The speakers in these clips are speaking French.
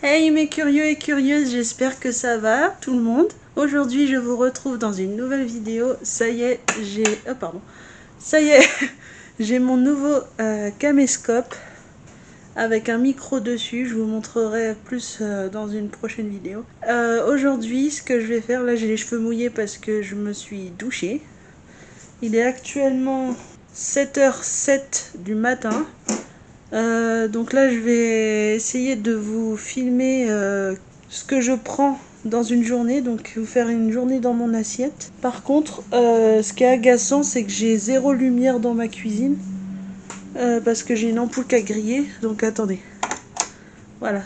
Hey mes curieux et curieuses, j'espère que ça va tout le monde. Aujourd'hui je vous retrouve dans une nouvelle vidéo. Ça y est, j'ai mon nouveau caméscope avec un micro dessus. Je vous montrerai plus dans une prochaine vidéo. Aujourd'hui ce que je vais faire, là j'ai les cheveux mouillés parce que je me suis douchée. Il est actuellement 7h07 du matin. Donc là je vais essayer de vous filmer ce que je prends dans une journée, donc vous faire une journée dans mon assiette. Par contre, ce qui est agaçant, c'est que j'ai zéro lumière dans ma cuisine parce que j'ai une ampoule qui a grillé. Donc attendez, voilà,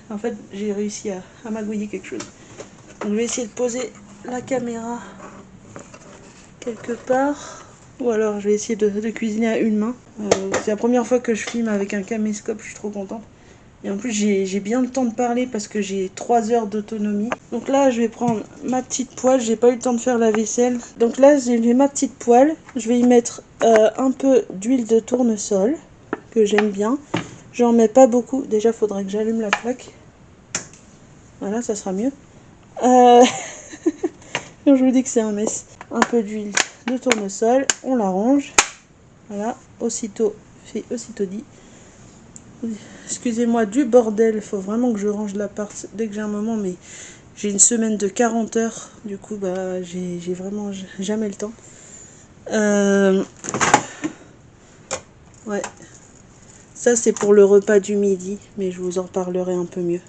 en fait j'ai réussi à magouiller quelque chose. Donc je vais essayer de poser la caméra quelque part. Ou alors je vais essayer de cuisiner à une main. C'est la première fois que je filme avec un caméscope, je suis trop contente. Et en plus j'ai bien le temps de parler parce que j'ai 3 heures d'autonomie. Donc là je vais prendre ma petite poêle, j'ai pas eu le temps de faire la vaisselle. Donc là j'ai ma petite poêle, je vais y mettre un peu d'huile de tournesol, que j'aime bien. J'en mets pas beaucoup, déjà faudrait que j'allume la plaque. Voilà, ça sera mieux. Je vous dis que c'est un mess. Un peu d'huile de tournesol, on l'arrange. Voilà, aussitôt fait, aussitôt dit. Excusez-moi du bordel, il faut vraiment que je range l'appart dès que j'ai un moment, mais j'ai une semaine de 40 heures, du coup bah j'ai vraiment jamais le temps. Ouais, ça c'est pour le repas du midi, mais je vous en reparlerai un peu mieux.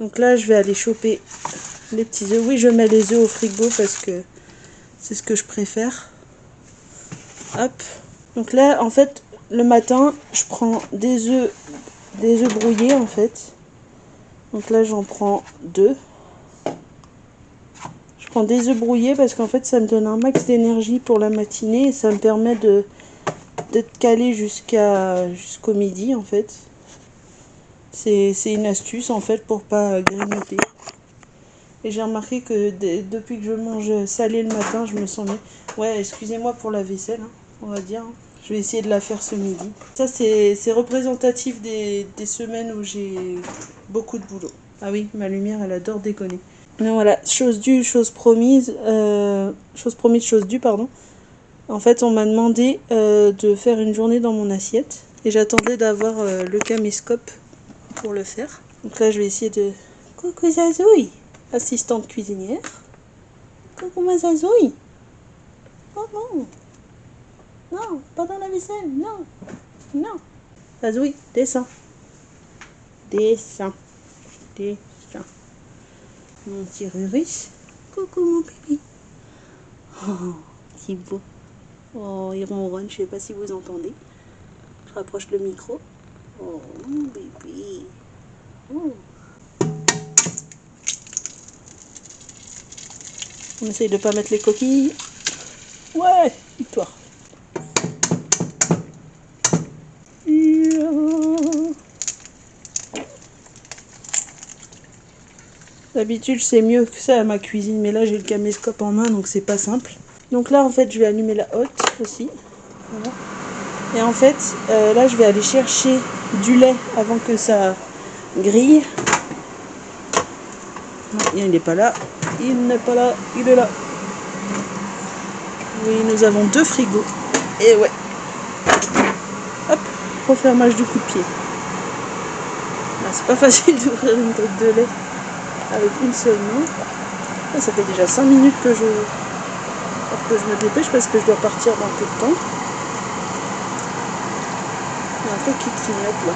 Donc là je vais aller choper les petits œufs. Oui, je mets les œufs au frigo parce que c'est ce que je préfère. Hop. Donc là en fait le matin je prends des œufs brouillés en fait. Donc là j'en prends 2. Je prends des œufs brouillés parce qu'en fait ça me donne un max d'énergie pour la matinée et ça me permet d'être calé jusqu'au midi en fait. C'est une astuce en fait pour pas grignoter. Et j'ai remarqué que depuis que je mange salé le matin, je me sens mieux. Ouais, excusez-moi pour la vaisselle, hein, on va dire. Je vais essayer de la faire ce midi. Ça c'est représentatif des semaines où j'ai beaucoup de boulot. Ah oui, ma lumière elle adore déconner. Donc voilà, chose due, chose promise, chose due, pardon. En fait, on m'a demandé de faire une journée dans mon assiette. Et j'attendais d'avoir le caméscope pour le faire. Donc là, je vais essayer de... Coucou Zazouille, assistante cuisinière. Coucou ma Zazouille. Oh non. Non, pas dans la vaisselle, non. Non. Zazouille, descends. Descends. Descends. Mon petit Ruris. Coucou mon bébé. Oh, c'est beau. Oh, il ronronne, je sais pas si vous entendez. Je rapproche le micro. Oh, mon bébé. Oh. On essaye de pas mettre les coquilles. Ouais, victoire. D'habitude, c'est mieux que ça à ma cuisine, mais là, j'ai le caméscope en main, donc c'est pas simple. Donc là, en fait, je vais allumer la hotte aussi. Voilà. Et en fait, là, je vais aller chercher du lait avant que ça grille. Non, il n'est pas là. Il n'est pas là. Il est là. Oui, nous avons 2 frigos. Et ouais. Hop, refermage du coup de pied. Ah, c'est pas facile d'ouvrir une boîte de lait avec une seule main. Ah, ça fait déjà 5 minutes que je me dépêche parce que je dois partir dans peu de temps. Il y a un truc qui clignote là.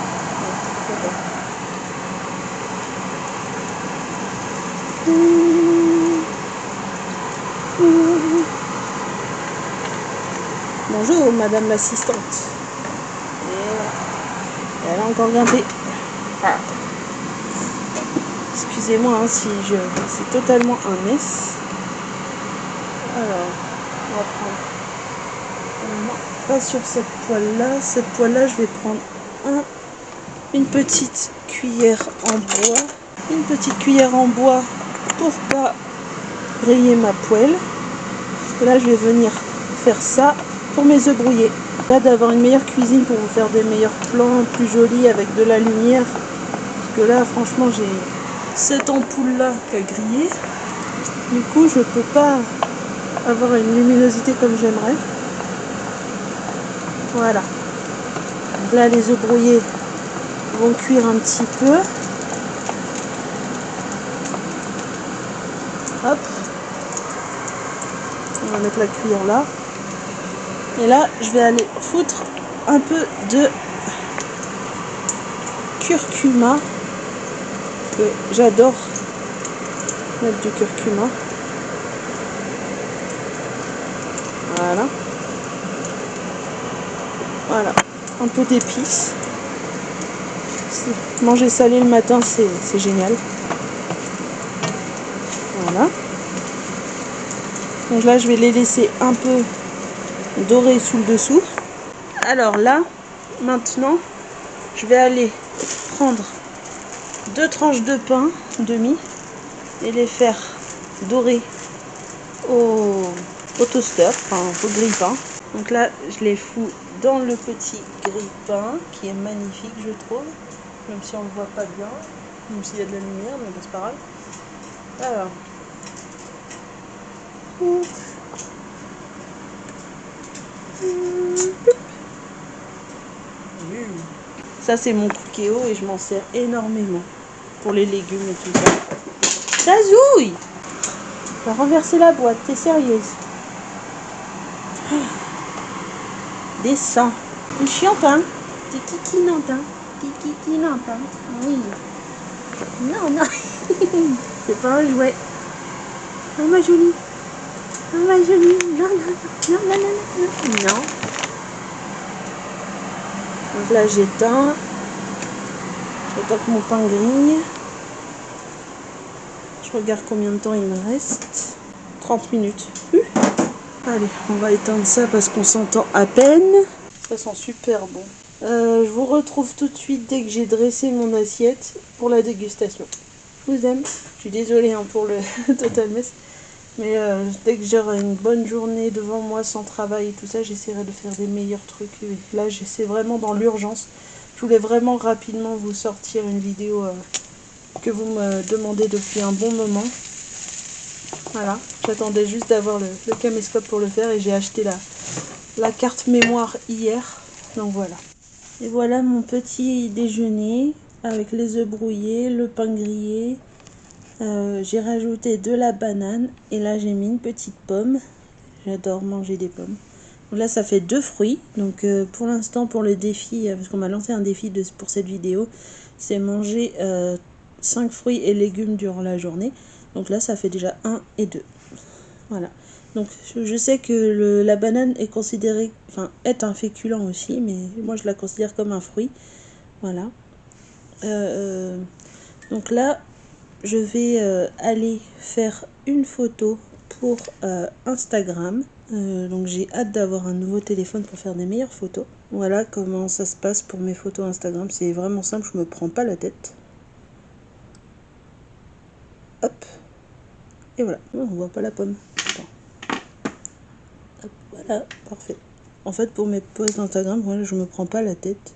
Bonjour madame l'assistante. Et voilà. Elle a encore grimpé. Ah. Excusez-moi hein, si c'est totalement un mess. Alors, on va prendre... Non, pas sur cette poêle-là. Cette poêle-là, je vais prendre une petite cuillère en bois. Une petite cuillère en bois pour pas rayer ma poêle. Et là, je vais venir faire ça pour mes œufs brouillés. Là, d'avoir une meilleure cuisine pour vous faire des meilleurs plans plus jolis avec de la lumière. que là, franchement, j'ai cette ampoule-là qui a grillé. Du coup, je peux pas avoir une luminosité comme j'aimerais. Voilà. Donc là, les œufs brouillés vont cuire un petit peu. Hop. On va mettre la cuillère là. Et là, je vais aller foutre un peu de curcuma. Que j'adore mettre du curcuma. Voilà. Voilà. Un peu d'épices. Manger salé le matin, c'est génial. Voilà. Donc là, je vais les laisser un peu dorer sous le dessous. Alors là, maintenant, je vais aller prendre 2 tranches de pain demi et les faire dorer au toaster, enfin au grille-pain. Donc là, je les fous dans le petit grille-pain qui est magnifique, je trouve, même si on ne le voit pas bien, même s'il y a de la lumière, mais bon, c'est pas grave. Alors, ça c'est mon cookéo et je m'en sers énormément pour les légumes et tout ça. Ça zouille! Tu vas renverser la boîte, t'es sérieuse? Descends. T'es chiante, hein? T'es kikinante, hein? T'es kikinante, hein? Oui. Non, non. C'est pas un jouet. Oh ma jolie. Oh ma jolie. Non, non, non, non, non, non. Non. Donc là, j'éteins. J'attends que mon pain grille. Je regarde combien de temps il me reste. 30 minutes. Allez, on va éteindre ça parce qu'on s'entend à peine. Ça sent super bon. Je vous retrouve tout de suite dès que j'ai dressé mon assiette pour la dégustation. Je vous aime. Je suis désolée hein, pour le total mess. Mais dès que j'aurai une bonne journée devant moi sans travail et tout ça, j'essaierai de faire des meilleurs trucs. Et là, c'est vraiment dans l'urgence. Je voulais vraiment rapidement vous sortir une vidéo que vous me demandez depuis un bon moment. Voilà, j'attendais juste d'avoir le caméscope pour le faire et j'ai acheté la carte mémoire hier. Donc voilà. Et voilà mon petit déjeuner avec les œufs brouillés, le pain grillé. J'ai rajouté de la banane et là j'ai mis une petite pomme. J'adore manger des pommes. Donc là ça fait 2 fruits. Donc pour l'instant pour le défi, parce qu'on m'a lancé un défi pour cette vidéo, c'est manger 5 fruits et légumes durant la journée. Donc là ça fait déjà 1 et 2. Voilà. Donc je sais que la banane est considérée, enfin est un féculent aussi, mais moi je la considère comme un fruit. Voilà. Donc là je vais aller faire une photo pour Instagram. Donc j'ai hâte d'avoir un nouveau téléphone pour faire des meilleures photos. Voilà comment ça se passe pour mes photos Instagram. C'est vraiment simple, je me prends pas la tête. Hop. Et voilà. Oh, on voit pas la pomme. Hop, voilà, parfait. En fait pour mes posts Instagram, voilà, je me prends pas la tête.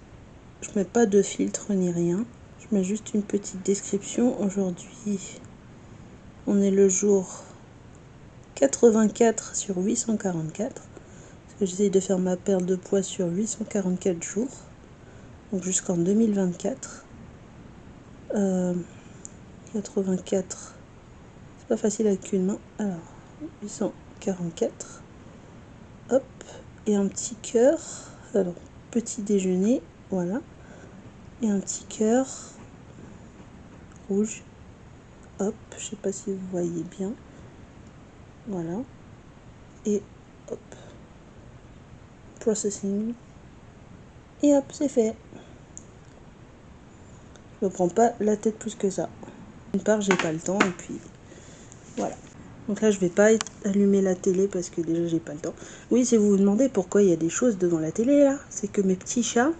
Je mets pas de filtre ni rien. Je mets juste une petite description. Aujourd'hui, on est le jour 84 sur 844. Parce que j'essaye de faire ma perte de poids sur 844 jours. Donc jusqu'en 2024. 84. C'est pas facile avec une main. Alors, 844. Hop. Et un petit cœur. Alors, petit déjeuner. Voilà. Et un petit cœur rouge. Hop. Je sais pas si vous voyez bien. Voilà. Et hop. Processing. Et hop, c'est fait. Je me prends pas la tête plus que ça. D'une part, j'ai pas le temps et puis voilà. Donc là, je vais pas allumer la télé parce que déjà, j'ai pas le temps. Oui, si vous vous demandez pourquoi il y a des choses devant la télé là, c'est que mes petits chats,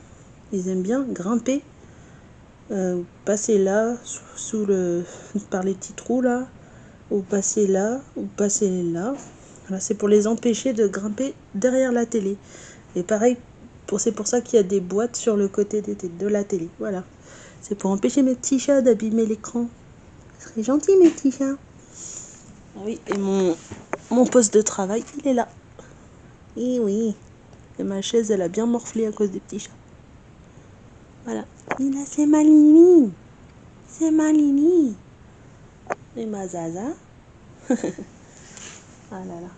ils aiment bien grimper, passer là, par les petits trous là, ou passer là, ou passer là. Voilà, c'est pour les empêcher de grimper derrière la télé. Et pareil, c'est pour ça qu'il y a des boîtes sur le côté de la télé. Voilà. C'est pour empêcher mes petits chats d'abîmer l'écran. Ce serait gentil, mes petits chats. Ah oui, et mon poste de travail, il est là. Et oui. Et ma chaise, elle a bien morflé à cause des petits chats. Voilà. Et là, c'est ma Lily. C'est ma Lily. Et ma Zaza. Ah là là.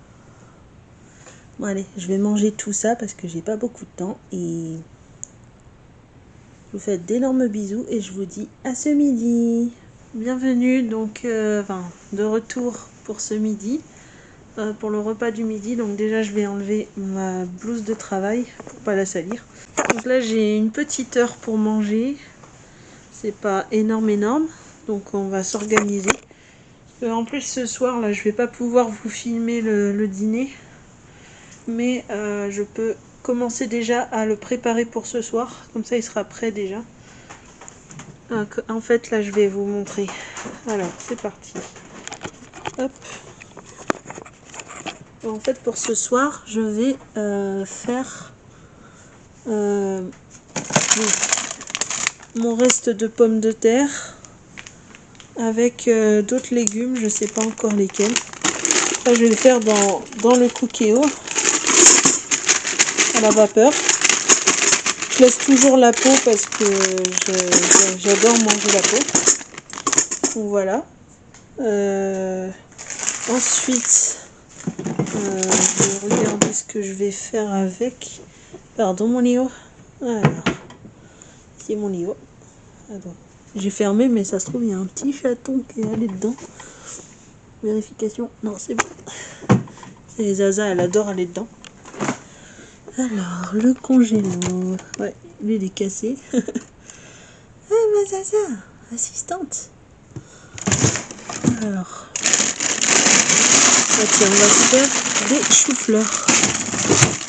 Bon, allez, je vais manger tout ça parce que j'ai pas beaucoup de temps. Et je vous fais d'énormes bisous et je vous dis à ce midi. Bienvenue, donc, de retour pour ce midi. Pour le repas du midi. Donc déjà je vais enlever ma blouse de travail pour pas la salir. Donc là j'ai une petite heure pour manger. C'est pas énorme. Donc on va s'organiser. En plus ce soir là je vais pas pouvoir vous filmer le dîner. Mais je peux commencer déjà à le préparer pour ce soir. Comme ça il sera prêt déjà. En fait là je vais vous montrer. Alors c'est parti. Hop. En fait, pour ce soir, je vais faire mon reste de pommes de terre avec d'autres légumes, je ne sais pas encore lesquels. Ça, je vais le faire dans le Cookéo à la vapeur. Je laisse toujours la peau parce que j'adore manger la peau. Donc voilà. Ensuite, je vais regarder ce que je vais faire avec. Pardon mon Léo. Alors, c'est mon Léo. Attends. J'ai fermé, mais ça se trouve, il y a un petit chaton qui est allé dedans. Vérification. Non, c'est bon. C'est Zaza, elle adore aller dedans. Alors, le congélo. Ouais, lui, il est cassé. Ah, ma Zaza, assistante. Alors. Ah, tiens, on va faire des choux-fleurs.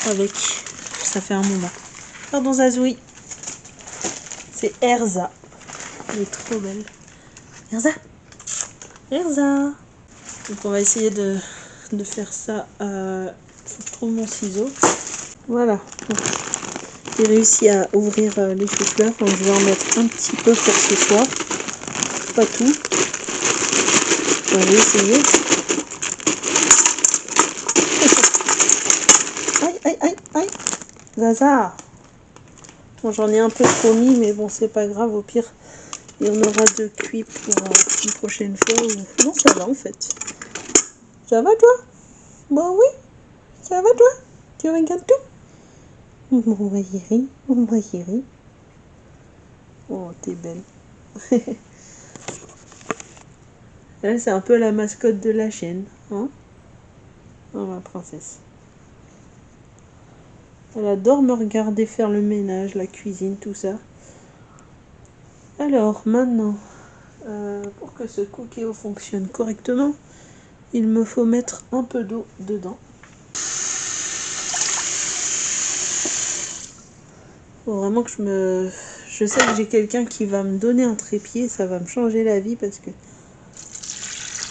Avec. Ça fait un moment. Pardon, Zazoui. C'est Erza. Elle est trop belle. Erza. Erza. Donc on va essayer de faire ça. Je trouve mon ciseau. Voilà. J'ai réussi à ouvrir les choux-fleurs. Donc je vais en mettre un petit peu pour ce soir. Pas tout. On va essayer. Aïe, aïe, aïe, aïe. Zaza. Bon, j'en ai un peu trop mis, mais bon, c'est pas grave. Au pire, il y en aura de cuit pour une prochaine fois. Ou... Non, ça va en fait. Ça va toi? Bon oui, ça va toi? Tu regardes tout? Mon chéri, mon chéri. Oh, t'es belle. Elle, c'est un peu la mascotte de la chaîne. Hein? Oh, ma princesse. Elle adore me regarder faire le ménage, la cuisine, tout ça. Alors, maintenant, pour que ce Cookéo fonctionne correctement, il me faut mettre un peu d'eau dedans. Faut vraiment que je sais que j'ai quelqu'un qui va me donner un trépied, ça va me changer la vie parce que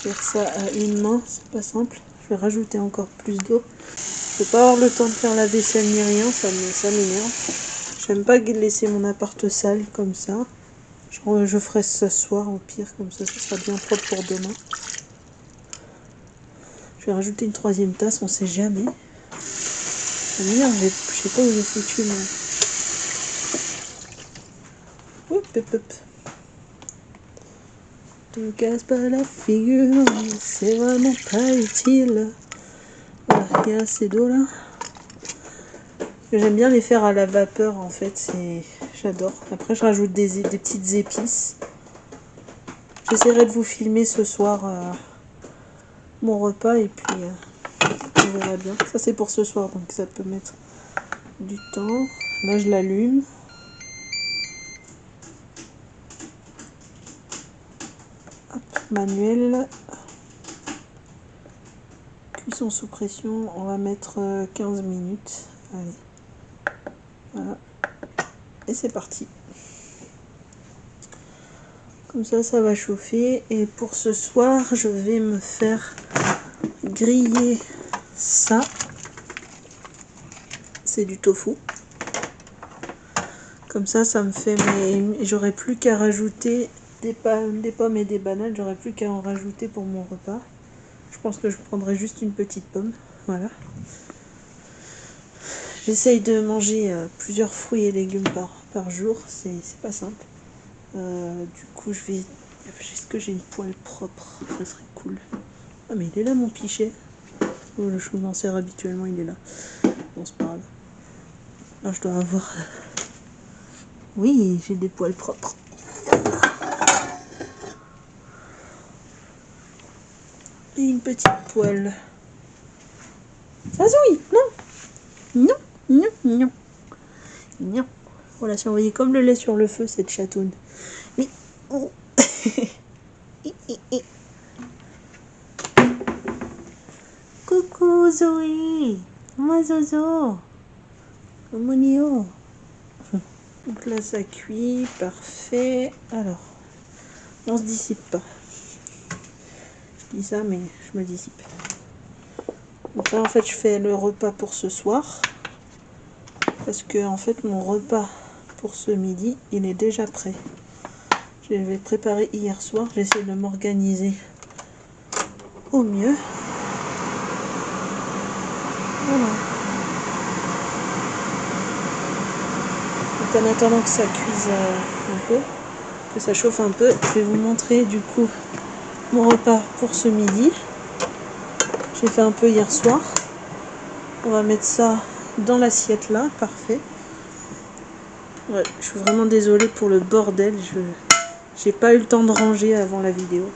faire ça à une main, c'est pas simple. Je vais rajouter encore plus d'eau. Je peux pas avoir le temps de faire la vaisselle ni rien, ça m'énerve. J'aime pas laisser mon appart sale comme ça. Je ferai ça ce soir au pire, comme ça sera bien propre pour demain. Je vais rajouter une troisième tasse, on sait jamais. Ça m'énerve, je sais pas où j'ai foutu mon... Hop, hop, hop. Te casse pas la figure, c'est vraiment pas utile. Voilà, il y a assez d'eau là. J'aime bien les faire à la vapeur en fait, j'adore. Après je rajoute des petites épices. J'essaierai de vous filmer ce soir mon repas et puis on verra bien. Ça c'est pour ce soir donc ça peut mettre du temps. Là je l'allume. Manuel. Cuisson sous pression, on va mettre 15 minutes. Allez. Voilà. Et c'est parti. Comme ça va chauffer. Et pour ce soir, je vais me faire griller ça. C'est du tofu. Comme ça me fait j'aurais plus qu'à rajouter des pommes et des bananes, j'aurais plus qu'à en rajouter pour mon repas. Je pense que je prendrai juste une petite pomme, voilà. J'essaye de manger plusieurs fruits et légumes par jour, c'est pas simple. Du coup, est-ce que j'ai une poêle propre? Ça serait cool. Ah, mais il est là mon pichet. Oh, je m'en sers habituellement, il est là. Bon, c'est pas grave. Là, je dois avoir... Oui, j'ai des poêles propres. Et une petite poêle. Ça zouille! Non! Non! Non! Non! Non! Voilà, si on voyait comme le lait sur le feu, cette chatoune. Mais... Oh. Coucou Zoé! Moi Zozo! Monio! Donc là ça cuit, parfait. Alors, on se dissipe pas. Je dis ça mais je me dissipe. Donc là en fait je fais le repas pour ce soir. Parce que en fait mon repas pour ce midi il est déjà prêt. Je l'avais préparé hier soir, j'essaie de m'organiser au mieux. Voilà. Donc en attendant que ça cuise un peu, que ça chauffe un peu, je vais vous montrer du coup mon repas pour ce midi. J'ai fait un peu hier soir. On va mettre ça dans l'assiette là, parfait. Ouais, je suis vraiment désolée pour le bordel, j'ai pas eu le temps de ranger avant la vidéo.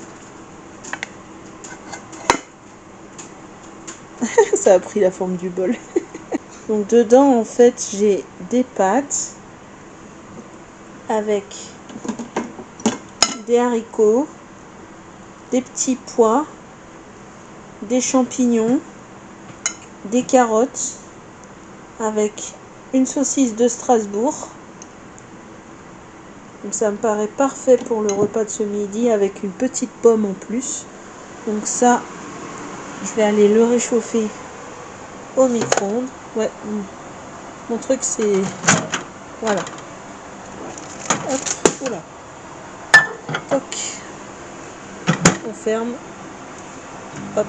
Ça a pris la forme du bol. Donc dedans en fait j'ai des pâtes avec des haricots, des petits pois, des champignons, des carottes avec une saucisse de Strasbourg. Donc ça me paraît parfait pour le repas de ce midi avec une petite pomme en plus. Donc ça, je vais aller le réchauffer au micro-ondes. Ouais, mon truc c'est... Voilà. Hop, oula. Toc. On ferme. Hop.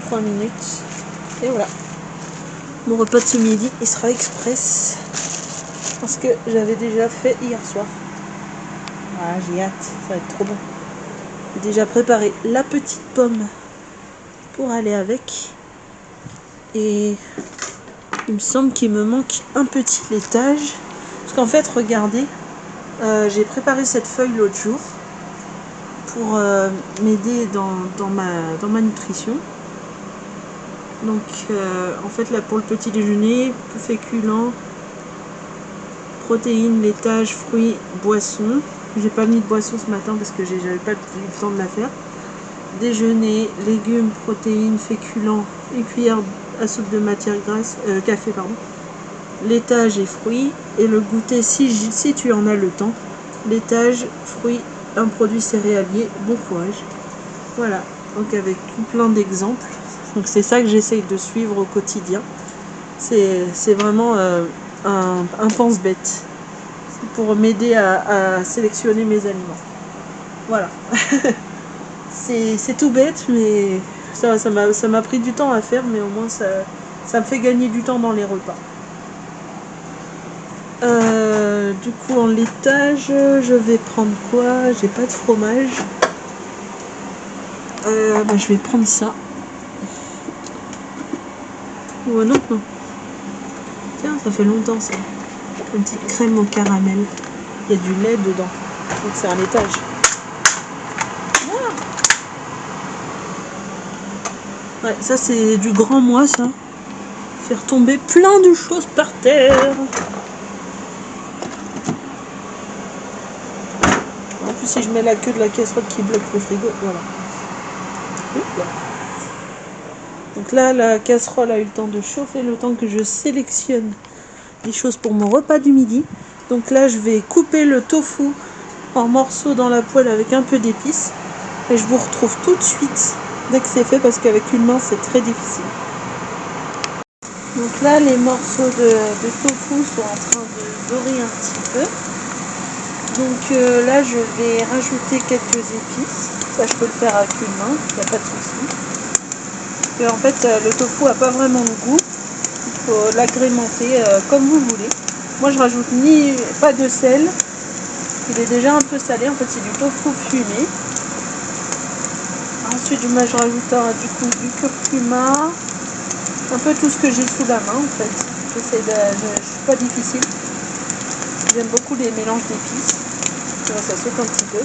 3 minutes. Et voilà. Mon repas de ce midi, il sera express. Parce que j'avais déjà fait hier soir. Voilà, j'ai hâte. Ça va être trop bon. J'ai déjà préparé la petite pomme pour aller avec. Et il me semble qu'il me manque un petit laitage. Parce qu'en fait, regardez, j'ai préparé cette feuille l'autre jour pour m'aider dans ma nutrition. Donc, en fait, là, pour le petit déjeuner, féculents, protéines, laitage, fruits, boissons. J'ai pas mis de boisson ce matin parce que j'avais pas eu le temps de la faire. Déjeuner, légumes, protéines, féculents, une cuillère à soupe de matière grasse, café pardon. Laitage et fruits. Et le goûter si tu en as le temps. Laitage, fruits, un produit céréalier, bon courage. Voilà, donc avec plein d'exemples. Donc c'est ça que j'essaye de suivre au quotidien. C'est vraiment un pense-bête pour m'aider à sélectionner mes aliments. Voilà. C'est tout bête, mais ça m'a pris du temps à faire, mais au moins ça me fait gagner du temps dans les repas. Du coup en laitage, je vais prendre quoi? J'ai pas de fromage. Je vais prendre ça. Oh non. Tiens, ça fait longtemps ça. Une petite crème au caramel. Il y a du lait dedans. Donc c'est un laitage. Ouais, ça c'est du grand moi ça. Faire tomber plein de choses par terre. En plus si je mets la queue de la casserole qui bloque le frigo, voilà. Donc là la casserole a eu le temps de chauffer le temps que je sélectionne les choses pour mon repas du midi. Donc là je vais couper le tofu en morceaux dans la poêle avec un peu d'épices. Et je vous retrouve tout de suite dès que c'est fait parce qu'avec une main c'est très difficile. Donc là les morceaux de tofu sont en train de doré un petit peu. Donc là je vais rajouter quelques épices. Ça je peux le faire avec une main, il n'y a pas de souci. Et en fait le tofu n'a pas vraiment de goût. Il faut l'agrémenter comme vous voulez. Moi je rajoute pas de sel. Il est déjà un peu salé, en fait c'est du tofu fumé. Ensuite moi je rajoute du coup du curcuma. Un peu tout ce que j'ai sous la main en fait. Je suis pas difficile. J'aime beaucoup les mélanges d'épices. Ça saute un petit peu.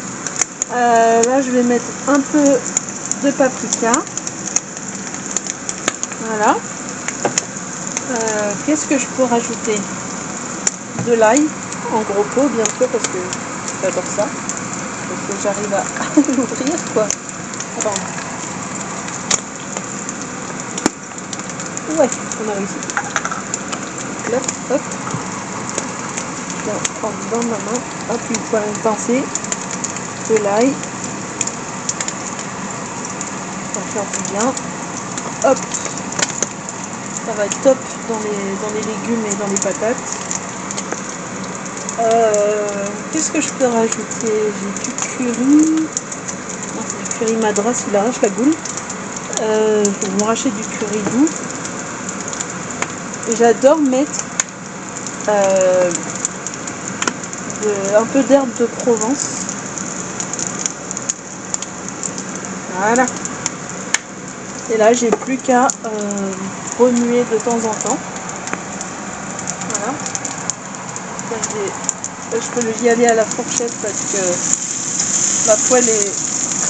Là je vais mettre un peu de paprika. Voilà. Qu'est-ce que je peux rajouter? De l'ail en gros pot bien sûr parce que j'adore ça. Il faut que j'arrive à l'ouvrir quoi. Attends. Ouais, on a réussi. Donc là, hop. Je vais prendre dans ma main. Hop, une fois une pincée. De l'ail. Ça va faire du bien. Hop. Ça va être top dans les légumes et dans les patates. Qu'est-ce que je peux rajouter? J'ai du curry. Non, c'est du curry madras, il arrache la boule. Je vais m'arracher du curry doux. Et j'adore mettre un peu d'herbe de Provence. Voilà. Et là, j'ai plus qu'à remuer de temps en temps. Voilà. Là, je peux y aller à la fourchette parce que la poêle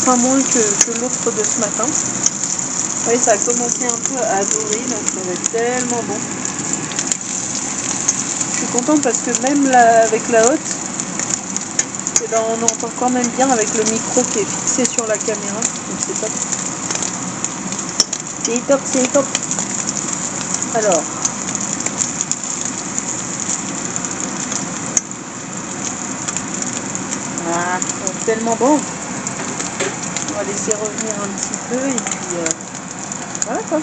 craint moins que l'autre de ce matin. Vous voyez, ça a commencé un peu à dorer, là, ça va être tellement bon. Je suis contente parce que même là, avec la haute, et ben, on entend quand même bien avec le micro qui est fixé sur la caméra. Donc c'est top. C'est top, c'est top. Alors. Ah, c'est tellement bon. On va laisser revenir un petit peu et puis voilà quoi.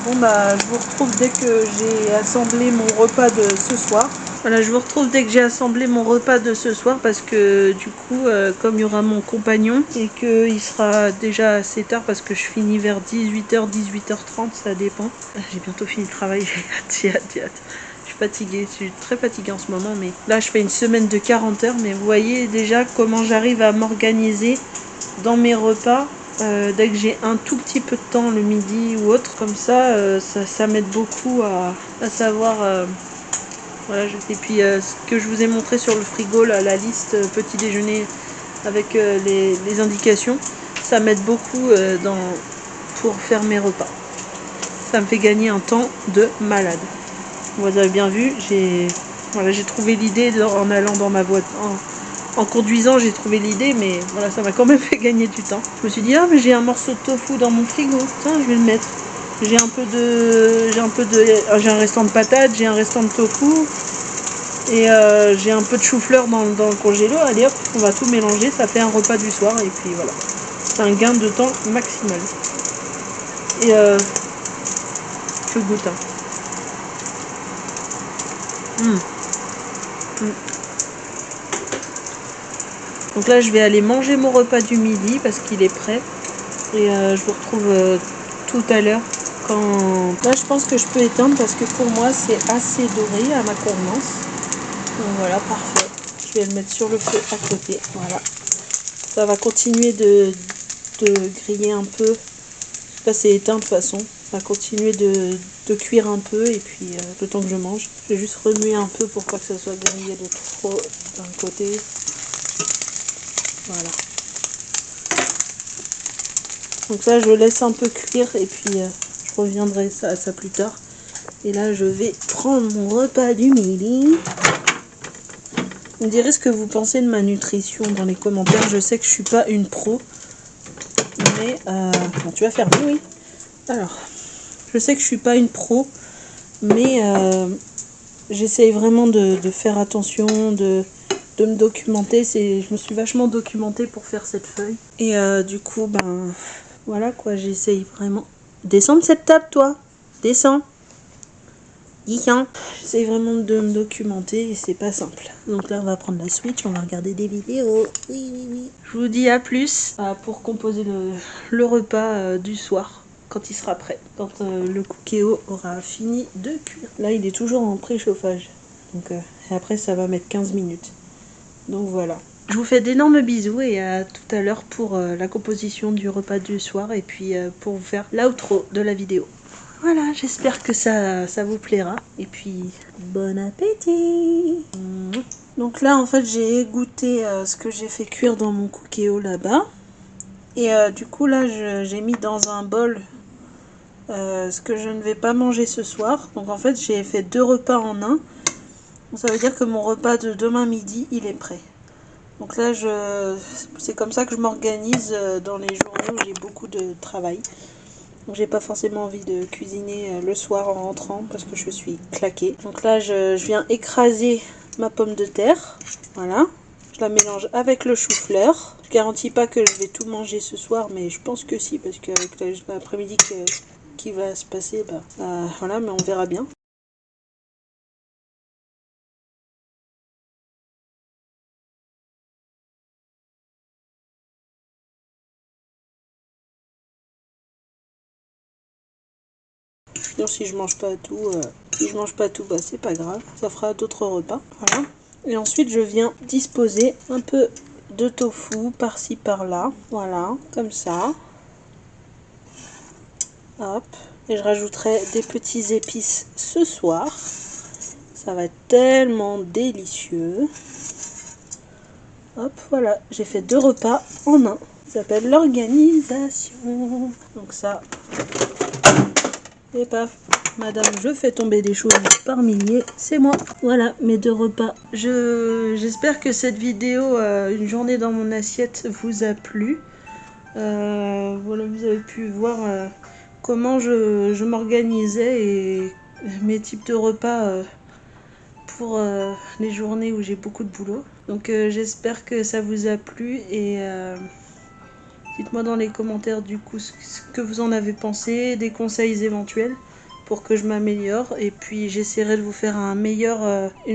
Bon bah je vous retrouve dès que j'ai assemblé mon repas de ce soir. Voilà, je vous retrouve dès que j'ai assemblé mon repas de ce soir parce que du coup, comme il y aura mon compagnon et qu'il sera déjà assez tard parce que je finis vers 18h, 18h30, ça dépend. J'ai bientôt fini le travail, j'ai hâte, j'ai hâte. Je suis fatiguée, je suis très fatiguée en ce moment, mais là je fais une semaine de 40 heures, mais vous voyez déjà comment j'arrive à m'organiser dans mes repas. Dès que j'ai un tout petit peu de temps le midi ou autre, comme ça, ça m'aide beaucoup à savoir... voilà, et puis ce que je vous ai montré sur le frigo, là, la liste petit déjeuner avec les indications, ça m'aide beaucoup pour faire mes repas. Ça me fait gagner un temps de malade. Vous avez bien vu, j'ai trouvé l'idée en allant dans ma boîte. En conduisant, j'ai trouvé l'idée, mais voilà, ça m'a quand même fait gagner du temps. Je me suis dit, ah, mais j'ai un morceau de tofu dans mon frigo, tiens, je vais le mettre. J'ai un restant de patates, j'ai un restant de tofu et j'ai un peu de chou-fleur dans le congélo. Allez hop, on va tout mélanger, ça fait un repas du soir et puis voilà. C'est un gain de temps maximal. Et je goûte. Hein. Donc là, je vais aller manger mon repas du midi parce qu'il est prêt. Et je vous retrouve tout à l'heure. Là, je pense que je peux éteindre parce que pour moi, c'est assez doré à ma convenance. Donc voilà, parfait. Je vais le mettre sur le feu à côté. Voilà. Ça va continuer de griller un peu. Là, c'est éteint de toute façon. Ça va continuer de cuire un peu et puis le temps que je mange. Je vais juste remuer un peu pour pas que ça soit grillé de trop d'un côté. Voilà. Donc là, je laisse un peu cuire et puis je reviendrai à ça plus tard. Et là, je vais prendre mon repas du midi. Vous me direz ce que vous pensez de ma nutrition dans les commentaires. Je sais que je suis pas une pro. Mais... bon, tu vas fermer, oui. Alors, je sais que je suis pas une pro. Mais j'essaye vraiment de faire attention, de me documenter. Je me suis vachement documentée pour faire cette feuille. Et du coup, ben... voilà quoi, j'essaye vraiment. Descends de cette table, toi. Descends. J'essaie vraiment de me documenter et c'est pas simple. Donc là, on va prendre la Switch, on va regarder des vidéos. Oui, oui, oui. Je vous dis à plus pour composer le repas du soir quand il sera prêt. Quand le cookéo aura fini de cuire. Là, il est toujours en préchauffage. Donc, et après, ça va mettre 15 minutes. Donc voilà. Je vous fais d'énormes bisous et à tout à l'heure pour la composition du repas du soir et puis pour vous faire l'outro de la vidéo. Voilà, j'espère que ça vous plaira. Et puis, bon appétit. Donc là, en fait, j'ai goûté ce que j'ai fait cuire dans mon cookéo là-bas. Et du coup, là, j'ai mis dans un bol ce que je ne vais pas manger ce soir. Donc en fait, j'ai fait 2 repas en un. Donc, ça veut dire que mon repas de demain midi, il est prêt. Donc là, c'est comme ça que je m'organise dans les journées où j'ai beaucoup de travail. Donc j'ai pas forcément envie de cuisiner le soir en rentrant parce que je suis claquée. Donc là, je viens écraser ma pomme de terre. Voilà. Je la mélange avec le chou-fleur. Je garantis pas que je vais tout manger ce soir, mais je pense que si, parce qu'avec l'après-midi qui va se passer, voilà, mais on verra bien. Sinon, si je mange pas tout, c'est pas grave. Ça fera d'autres repas. Voilà. Et ensuite, je viens disposer un peu de tofu par-ci par-là. Voilà, comme ça. Hop. Et je rajouterai des petits épices ce soir. Ça va être tellement délicieux. Hop, voilà. J'ai fait 2 repas en un. Ça s'appelle l'organisation. Donc ça. Et paf. Madame, je fais tomber des choses par milliers, c'est moi. Voilà, mes 2 repas. J'espère que cette vidéo, une journée dans mon assiette, vous a plu. Voilà, vous avez pu voir comment je m'organisais et mes types de repas pour les journées où j'ai beaucoup de boulot. Donc j'espère que ça vous a plu et dites-moi dans les commentaires du coup ce que vous en avez pensé, des conseils éventuels pour que je m'améliore et puis j'essaierai de vous faire une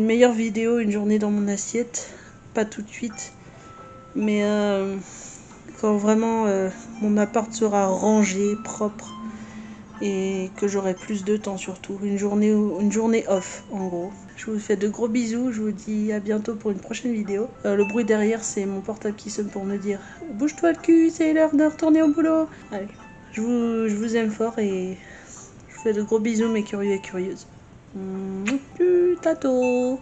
meilleure vidéo, une journée dans mon assiette, pas tout de suite, mais quand vraiment mon appart sera rangé, propre et que j'aurai plus de temps surtout, une journée off en gros. Je vous fais de gros bisous, je vous dis à bientôt pour une prochaine vidéo. Le bruit derrière c'est mon portable qui sonne pour me dire bouge-toi le cul, c'est l'heure de retourner au boulot. Allez, je vous aime fort et je vous fais de gros bisous mes curieux et curieuses. Tato.